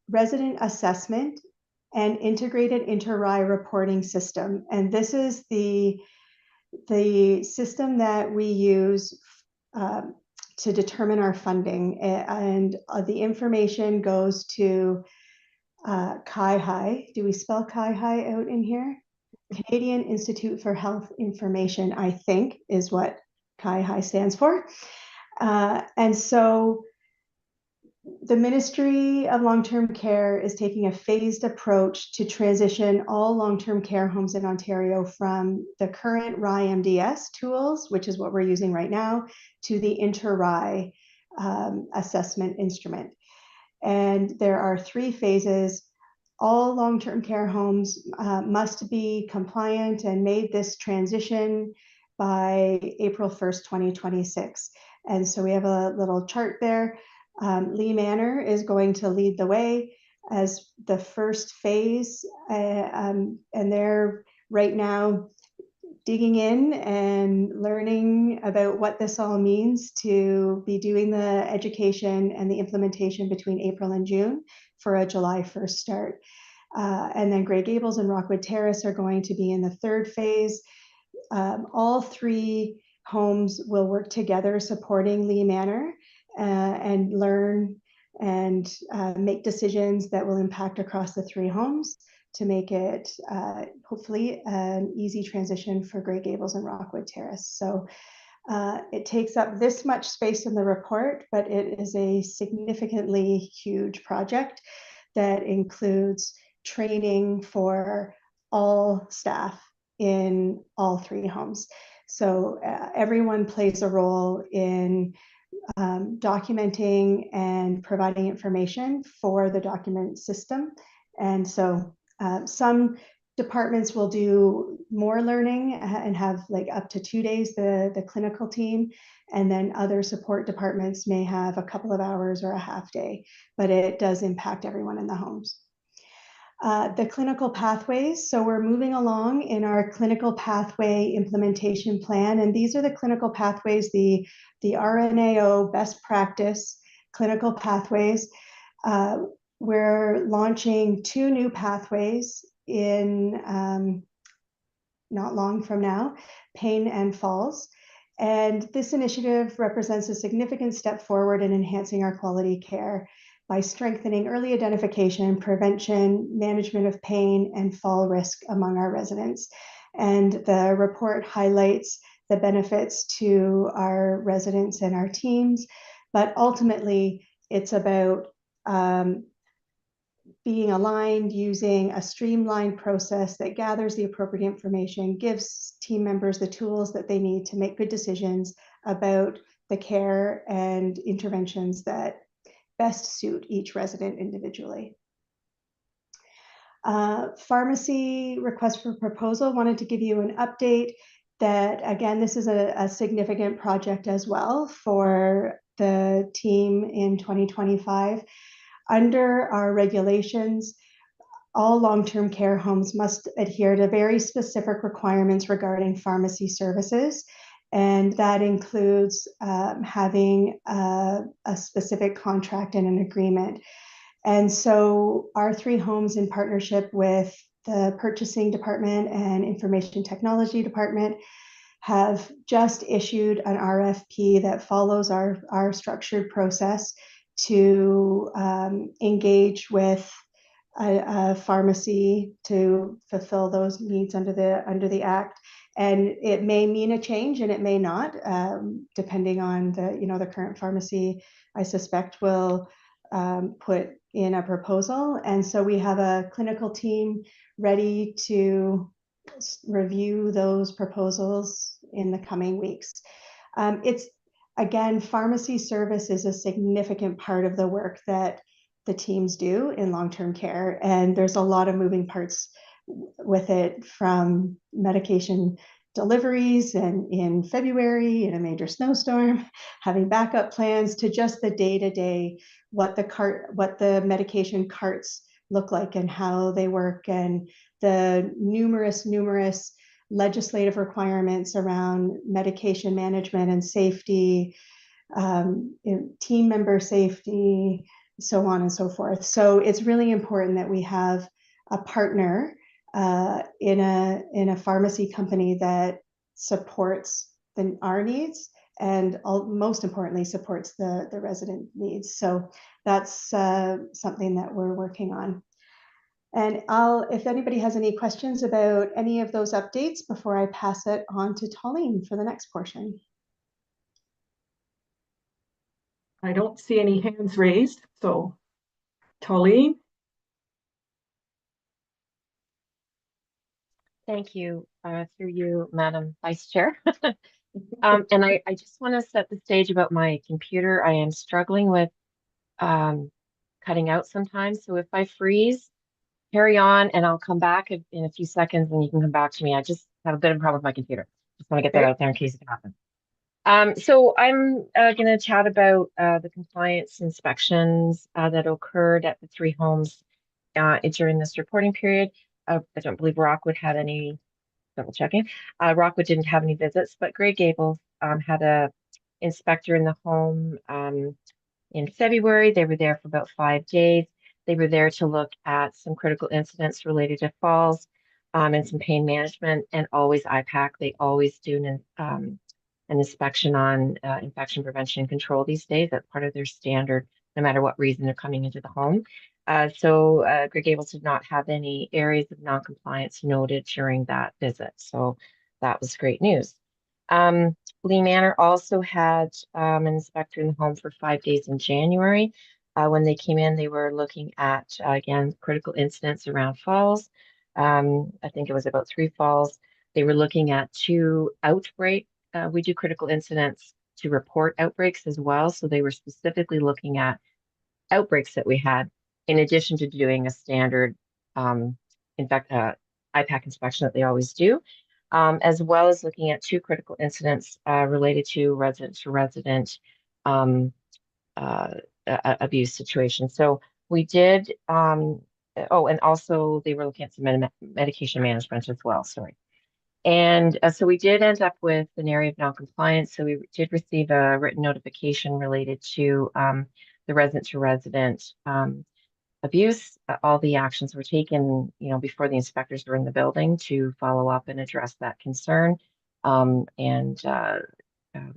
resident assessment and integrated InterRI reporting system. And this is the system that we use to determine our funding. And the information goes to CIHI. Do we spell CIHI out in here? Canadian Institute for Health Information, I think, is what CIHI stands for. And so the Ministry of Long-Term Care is taking a phased approach to transition all long-term care homes in Ontario from the current RIMDS tools, which is what we're using right now, to the InterRI assessment instrument. And there are 3 phases. All long-term care homes must be compliant and made this transition by April 1st, 2026. And so we have a little chart there. Lee Manor is going to lead the way as the first phase, and they're right now digging in and learning about what this all means to be doing the education and the implementation between April and June for a July 1st start. And then Grey Gables and Rockwood Terrace are going to be in the 3rd phase. All 3 homes will work together supporting Lee Manor and learn and make decisions that will impact across the 3 homes to make it hopefully an easy transition for Grey Gables and Rockwood Terrace. So it takes up this much space in the report, but it is a significantly huge project that includes training for all staff in all 3 homes. So everyone plays a role in documenting and providing information for the document system. And so some departments will do more learning and have like up to 2 days, the clinical team, and then other support departments may have a couple of hours or a half day, but it does impact everyone in the homes. The clinical pathways. So we're moving along in our clinical pathway implementation plan. And these are the clinical pathways, the RNAO best practice clinical pathways. We're launching 2 new pathways in not long from now, Pain and Falls. And this initiative represents a significant step forward in enhancing our quality care by strengthening early identification, prevention, management of pain, and fall risk among our residents. And the report highlights the benefits to our residents and our teams, but ultimately it's about being aligned, using a streamlined process that gathers the appropriate information, gives team members the tools that they need to make good decisions about the care and interventions that best suit each resident individually. Pharmacy request for proposal, wanted to give you an update that, again, this is a significant project as well for the team in 2025. Under our regulations, all long-term care homes must adhere to very specific requirements regarding pharmacy services. And that includes having a specific contract and an agreement. And so our 3 homes, in partnership with the purchasing department and information technology department, have just issued an RFP that follows our structured process to engage with a pharmacy to fulfill those needs under the Act. And it may mean a change and it may not, depending on the current pharmacy, I suspect, will put in a proposal. And so we have a clinical team ready to review those proposals in the coming weeks. Again, pharmacy service is a significant part of the work that the teams do in long-term care. And there's a lot of moving parts with it, from medication deliveries and in February in a major snowstorm, having backup plans, to just the day-to-day, what the medication carts look like and how they work, and the numerous legislative requirements around medication management and safety, team member safety, so on and so forth. So it's really important that we have a partner in a pharmacy company that supports our needs, and most importantly supports the resident needs. So that's something that we're working on. And if anybody has any questions about any of those updates before I pass it on to Tolleen for the next portion. I don't see any hands raised, so Tolleen. Thank you, through you, Madam Vice Chair. And I just want to set the stage about my computer. I am struggling with cutting out sometimes. So if I freeze, carry on and I'll come back in a few seconds and you can come back to me. I just have a bit of a problem with my computer. Just want to get that out there in case it happens. So I'm going to chat about the compliance inspections that occurred at the 3 homes during this reporting period. I don't believe Rockwood had any, double checking. Rockwood didn't have any visits, but Grey Gables had a inspector in the home in February. They were there for about 5 days. They were there to look at some critical incidents related to falls and some pain management, and always IPAC. They always do an inspection on infection prevention and control these days. That's part of their standard, no matter what reason they're coming into the home. So Grey Gables did not have any areas of non-compliance noted during that visit. So that was great news. Lee Manor also had an inspector in the home for 5 days in January. When they came in, they were looking at, again, critical incidents around falls. I think it was about 3 falls. They were looking at 2 outbreaks. We do critical incidents to report outbreaks as well. So they were specifically looking at outbreaks that we had, in addition to doing a standard IPAC inspection that they always do, as well as looking at 2 critical incidents related to resident-to-resident abuse situations. So we did, and also they were looking at some medication management as well, sorry. And so we did end up with an area of non-compliance. So we did receive a written notification related to the resident-to-resident abuse. All the actions were taken, before the inspectors were in the building to follow up and address that concern. We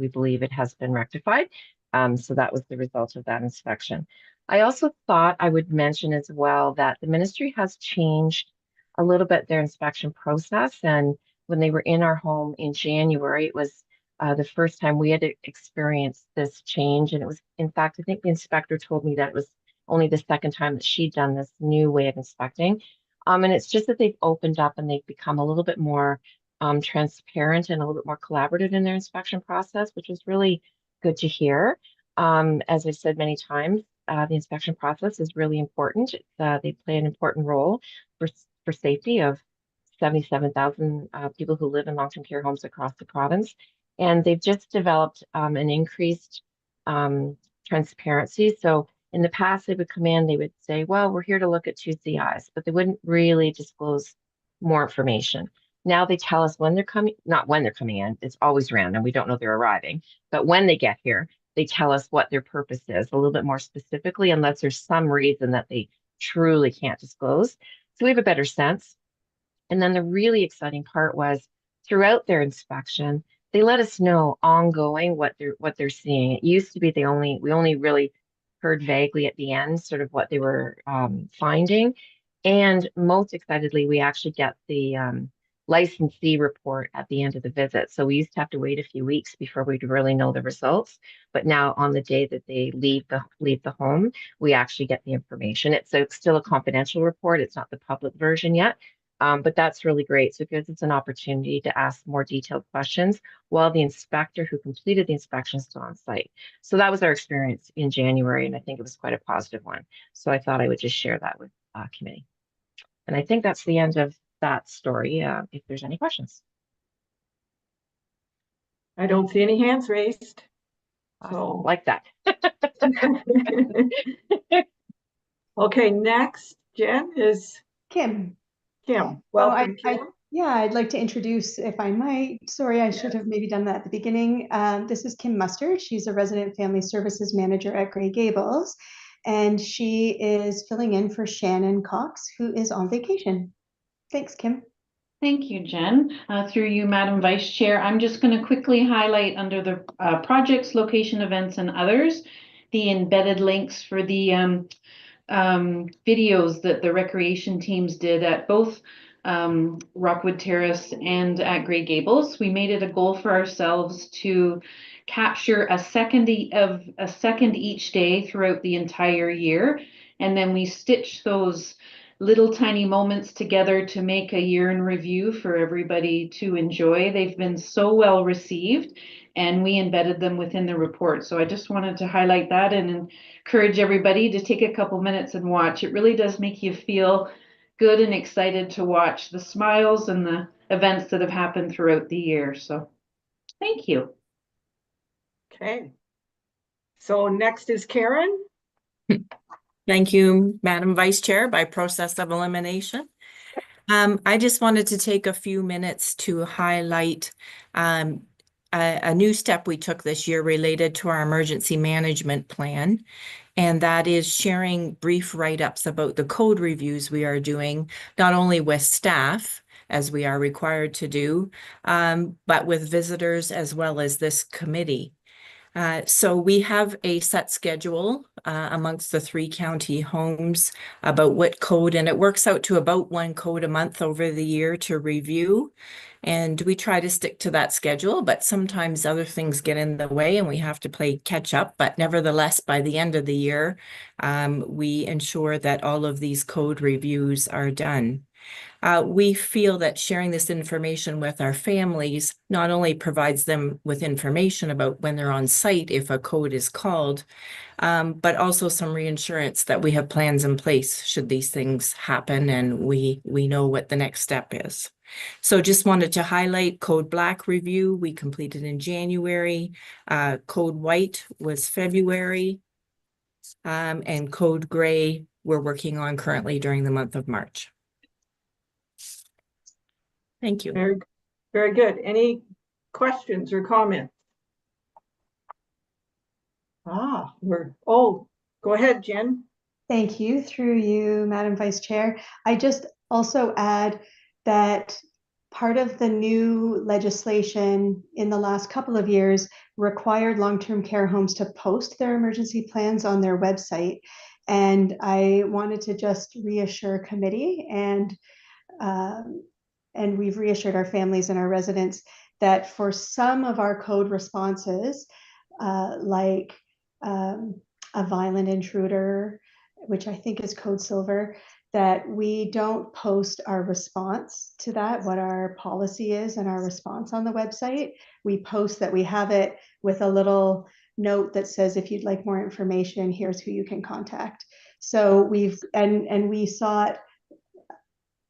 believe it has been rectified. So that was the result of that inspection. I also thought I would mention as well that the ministry has changed a little bit their inspection process. And when they were in our home in January, it was the first time we had experienced this change. And it was, in fact, I think the inspector told me that it was only the 2nd time that she'd done this new way of inspecting. And it's just that they've opened up and they've become a little bit more transparent and a little bit more collaborative in their inspection process, which was really good to hear. As I've said many times, the inspection process is really important. They play an important role for safety of 77,000 people who live in long-term care homes across the province. And they've just developed an increased transparency. So in the past, they would come in, they would say, well, we're here to look at 2 CIs, but they wouldn't really disclose more information. Now they tell us when they're coming, not when they're coming in, it's always random. We don't know they're arriving, but when they get here, they tell us what their purpose is a little bit more specifically, unless there's some reason that they truly can't disclose. So we have a better sense. And then the really exciting part was throughout their inspection, they let us know ongoing what they're seeing. It used to be we only really heard vaguely at the end sort of what they were finding. And most excitedly, we actually get the licensee report at the end of the visit. So we used to have to wait a few weeks before we'd really know the results. But now on the day that they leave the home, we actually get the information. It's still a confidential report. It's not the public version yet. But that's really great. So it gives us an opportunity to ask more detailed questions while the inspector who completed the inspection is still on site. So that was our experience in January, and I think it was quite a positive one. So I thought I would just share that with committee. And I think that's the end of that story, if there's any questions. I don't see any hands raised. So like that. Okay, next, Jen, is Kim. Kim. Welcome, Kim. I'd like to introduce, if I might. Sorry, I should have maybe done that at the beginning. This is Kim Mustard. She's a resident family services manager at Grey Gables, and she is filling in for Shannon Cox, who is on vacation. Thanks, Kim. Thank you, Jen. Through you, Madam Vice Chair, I'm just going to quickly highlight under the projects, location, events, and others, the embedded links for the videos that the recreation teams did at both Rockwood Terrace and at Grey Gables. We made it a goal for ourselves to capture a second each day throughout the entire year, and then we stitch those little tiny moments together to make a year in review for everybody to enjoy. They've been so well received, and we embedded them within the report. So I just wanted to highlight that and encourage everybody to take a couple minutes and watch. It really does make you feel good and excited to watch the smiles and the events that have happened throughout the year. So thank you. Okay. So next is Karen. Thank you, Madam Vice Chair, by process of elimination. I just wanted to take a few minutes to highlight a new step we took this year related to our emergency management plan, and that is sharing brief write-ups about the code reviews we are doing, not only with staff, as we are required to do, but with visitors as well as this committee. So we have a set schedule amongst the 3 county homes about what code, and it works out to about 1 code a month over the year to review. And we try to stick to that schedule, but sometimes other things get in the way and we have to play catch up. But nevertheless, by the end of the year, we ensure that all of these code reviews are done. We feel that sharing this information with our families not only provides them with information about when they're on site if a code is called, but also some reassurance that we have plans in place should these things happen, and we know what the next step is. So just wanted to highlight Code Black review we completed in January. Code White was February, and Code Gray we're working on currently during the month of March. Thank you. Very, very good. Any questions or comments? Go ahead, Jen. Thank you. Through you, Madam Vice Chair. I just also add that part of the new legislation in the last couple of years required long-term care homes to post their emergency plans on their website. And I wanted to just reassure committee and we've reassured our families and our residents that for some of our code responses, like a violent intruder, which I think is Code Silver, that we don't post our response to that, what our policy is and our response on the website. We post that we have it with a little note that says, if you'd like more information, here's who you can contact. So we sought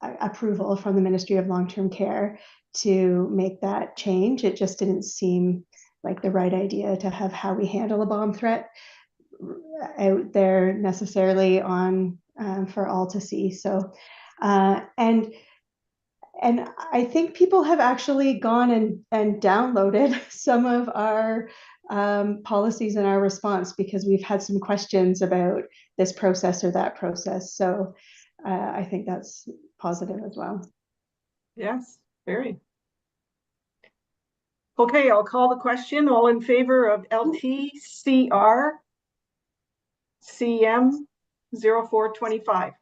approval from the Ministry of Long-Term Care to make that change. It just didn't seem like the right idea to have how we handle a bomb threat out there necessarily on for all to see. So and I think people have actually gone and downloaded some of our policies in our response because we've had some questions about this process or that process. So I think that's positive as well. Yes, very. Okay, I'll call the question. All in favor of LTCR CM 0425?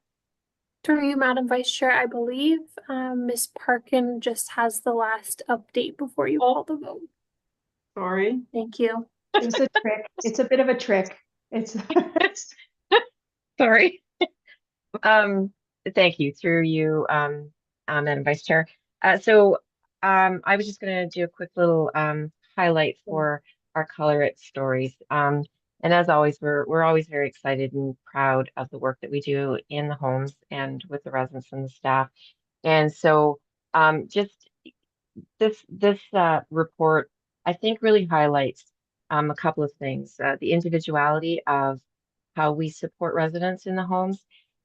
Through you, Madam Vice Chair, I believe Ms. Parkin just has the last update before you call the vote. Sorry. Thank you. It was a trick. It's a bit of a trick. It's Sorry. Thank you, through you, Madam Vice Chair. I was just going to do a quick little highlight for our Color It stories. And as always, we're always very excited and proud of the work that we do in the homes and with the residents and the staff. And so just this report, I think, really highlights a couple of things. The individuality of how we support residents in the homes.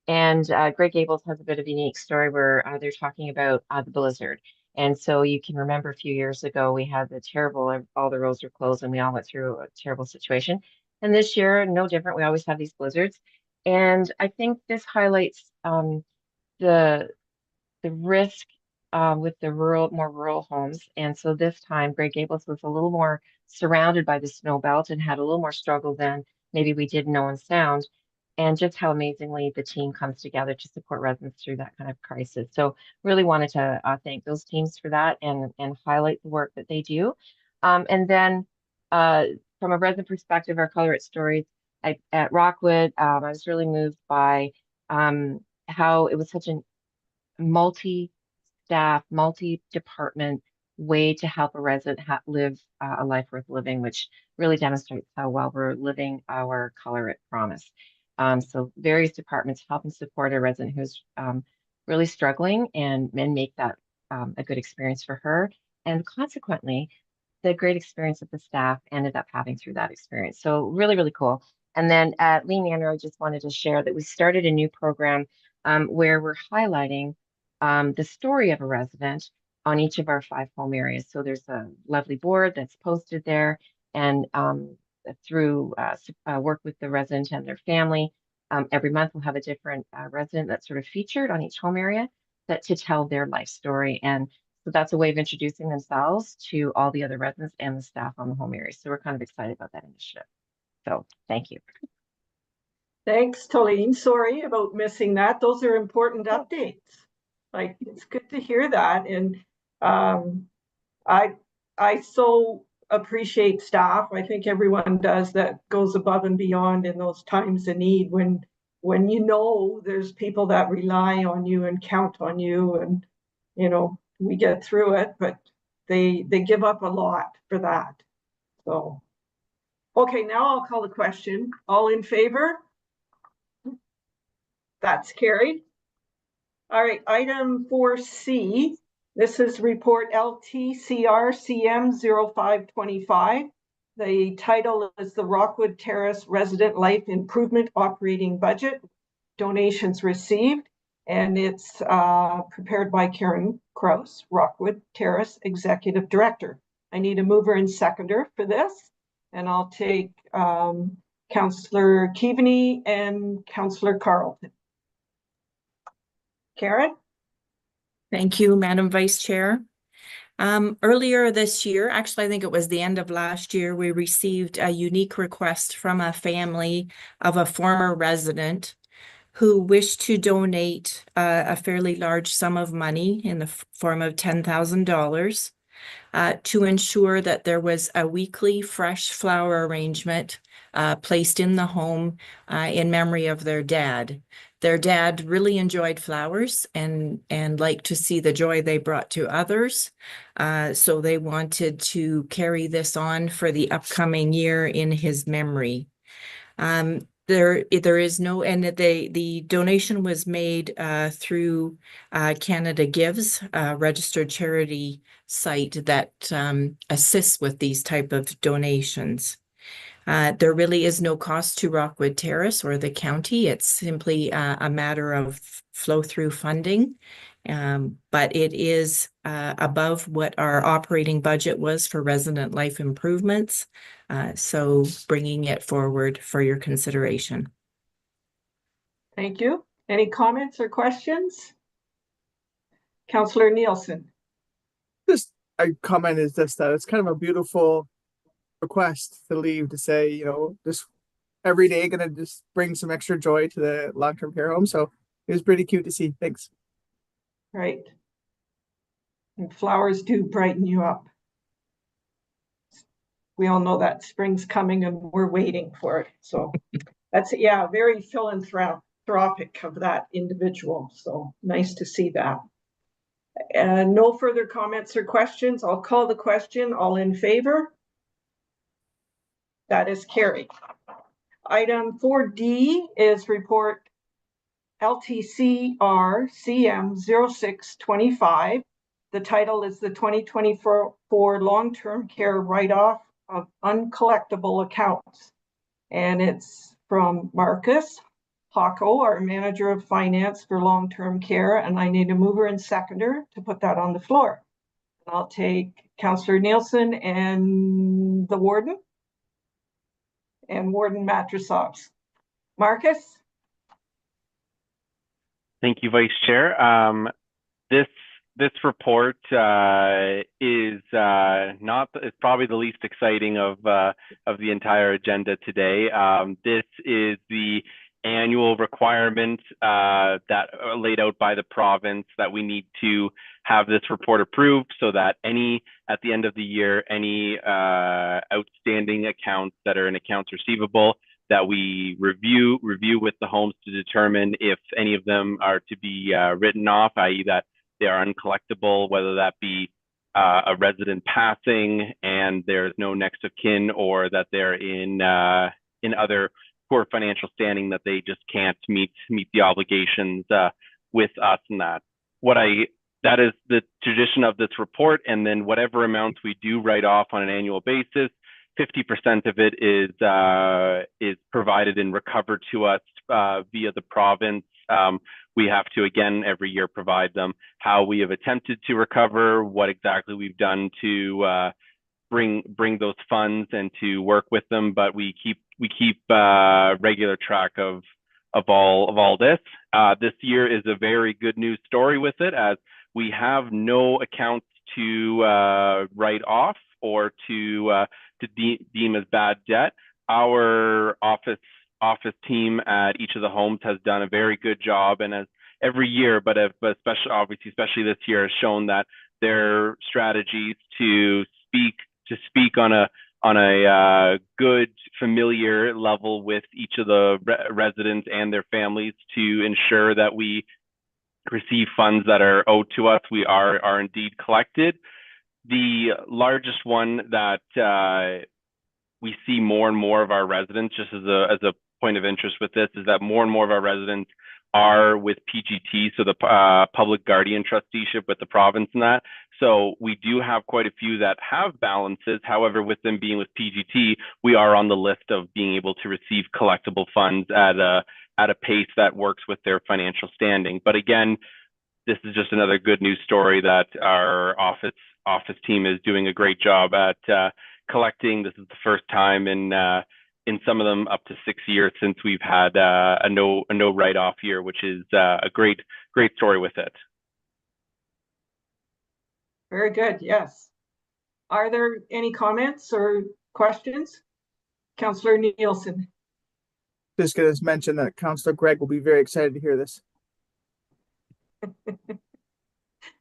And Grey Gables has a bit of a unique story where they're talking about the blizzard. And so you can remember a few years ago, we had the terrible, all the roads were closed and we all went through a terrible situation. And this year, no different. We always have these blizzards. And I think this highlights the risk with the more rural homes. And so this time, Grey Gables was a little more surrounded by the snow belt and had a little more struggle than maybe we did in Owen Sound, and just how amazingly the team comes together to support residents through that kind of crisis. So really wanted to thank those teams for that and highlight the work that they do. And then from a resident perspective, our Color It stories at Rockwood, I was really moved by how it was such a multi-staff, multi-department way to help a resident live a life worth living, which really demonstrates how well we're living our Color It promise. So various departments help and support a resident who's really struggling and make that a good experience for her. And consequently, the great experience that the staff ended up having through that experience. So really, really cool. And then at Lee Manor, I just wanted to share that we started a new program where we're highlighting the story of a resident on each of our 5 home areas. So there's a lovely board that's posted there, and through work with the resident and their family, every month we'll have a different resident that's sort of featured on each home area to tell their life story. And so that's a way of introducing themselves to all the other residents and the staff on the home area. So we're kind of excited about that initiative. So thank you. Thanks, Tolene. Sorry about missing that. Those are important updates. Like, it's good to hear that. And I so appreciate staff. I think everyone does that goes above and beyond in those times of need when you know there's people that rely on you and count on you, and you know, we get through it, but they give up a lot for that. So okay, now I'll call the question. All in favor? That's carried. All right, item 4C. This is report LTCR CM 0525. The title is the Rockwood Terrace Resident Life Improvement Operating Budget, donations received, and it's prepared by Karen Kraus, Rockwood Terrace Executive Director. I need a mover and seconder for this, and I'll take Councillor Keaveney and Councillor Carleton. Karen? Thank you, Madam Vice Chair. Earlier this year, actually, I think it was the end of last year, we received a unique request from a family of a former resident who wished to donate a fairly large sum of money in the form of $10,000 to ensure that there was a weekly fresh flower arrangement placed in the home in memory of their dad. Their dad really enjoyed flowers and liked to see the joy they brought to others. So they wanted to carry this on for the upcoming year in his memory. There is no, and the donation was made through Canada Gives, a registered charity site that assists with these type of donations. There really is no cost to Rockwood Terrace or the county. It's simply a matter of flow-through funding, but it is above what our operating budget was for resident life improvements. So bringing it forward for your consideration. Thank you. Any comments or questions? Councillor Nielsen. comment is this, that it's kind of a beautiful request to leave, to say, you know, just every day gonna just bring some extra joy to the long-term care home. So it was pretty cute to see. Thanks. Right. And flowers do brighten you up. We all know that spring's coming and we're waiting for it. So that's, yeah, very philanthropic of that individual. So nice to see that. And no further comments or questions. I'll call the question. All in favor? That is carried. Item 4D is report LTCR CM 0625. The title is the 2024 long-term care write-off of uncollectible accounts. And it's from Marcus Hocko, our manager of finance for long-term care. And I need a mover and seconder to put that on the floor. I'll take Councillor Nielsen and the warden. And Warden Matrosovs. Marcus? Thank you, Vice Chair. This report is probably the least exciting of the entire agenda today. This is the annual requirement that are laid out by the province that we need to have this report approved, so that at the end of the year, any outstanding accounts that are in accounts receivable, that we review with the homes to determine if any of them are to be written off, i.e. that they are uncollectible, whether that be a resident passing and there's no next of kin, or that they're in other poor financial standing that they just can't meet the obligations with us, and that is the tradition of this report. And then whatever amounts we do write off on an annual basis, 50% of it is provided and recovered to us via the province. We have to, again, every year provide them how we have attempted to recover, what exactly we've done to bring those funds and to work with them. But we keep regular track of all this. This year is a very good news story with it, as we have no accounts to write off or to deem as bad debt. Our office team at each of the homes has done a very good job, and as every year, but especially this year, has shown that their strategies to speak on a good, familiar level with each of the residents and their families to ensure that we receive funds that are owed to us, we are indeed collected. The largest one that we see more and more of our residents, just as a point of interest with this, is that more and more of our residents are with PGT, so the Public Guardian Trusteeship with the province and that. So we do have quite a few that have balances. However, with them being with PGT, we are on the list of being able to receive collectible funds at a pace that works with their financial standing. But again, this is just another good news story that our office team is doing a great job at collecting. This is the first time in some of them up to 6 years since we've had a no write-off year, which is a great story with it. Very good, yes. Are there any comments or questions? Councillor Nielsen. Just going to mention that Councillor Greg will be very excited to hear this.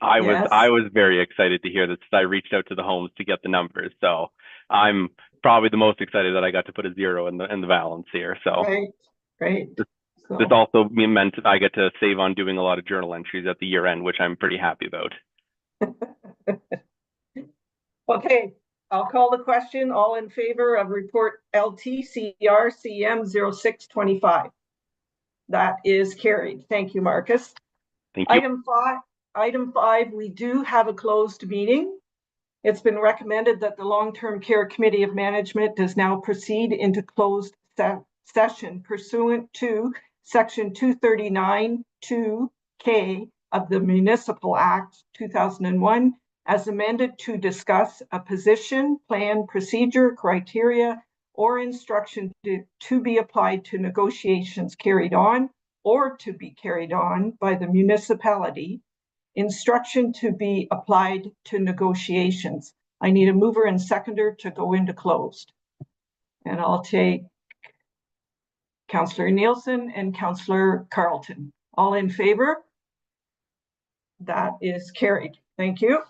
I was very excited to hear this. I reached out to the homes to get the numbers, so I'm probably the most excited that I got to put a zero in the balance here. So right. This also meant I get to save on doing a lot of journal entries at the year end, which I'm pretty happy about. Okay, I'll call the question. All in favor of report LTCR-CM 0625. That is carried. Thank you, Marcus. Thank you. Item 5, we do have a closed meeting. It's been recommended that the Long-Term Care Committee of Management does now proceed into closed session pursuant to Section 239(2)(k) of the Municipal Act 2001, as amended, to discuss a position, plan, procedure, criteria, or instruction to be applied to negotiations carried on or to be carried on by the municipality Instruction to be applied to negotiations. I need a mover and seconder to go into closed. And I'll take Councillor Nielsen and Councillor Carlton. All in favor? That is carried. Thank you.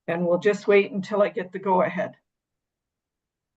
And we'll just wait until I get the go ahead.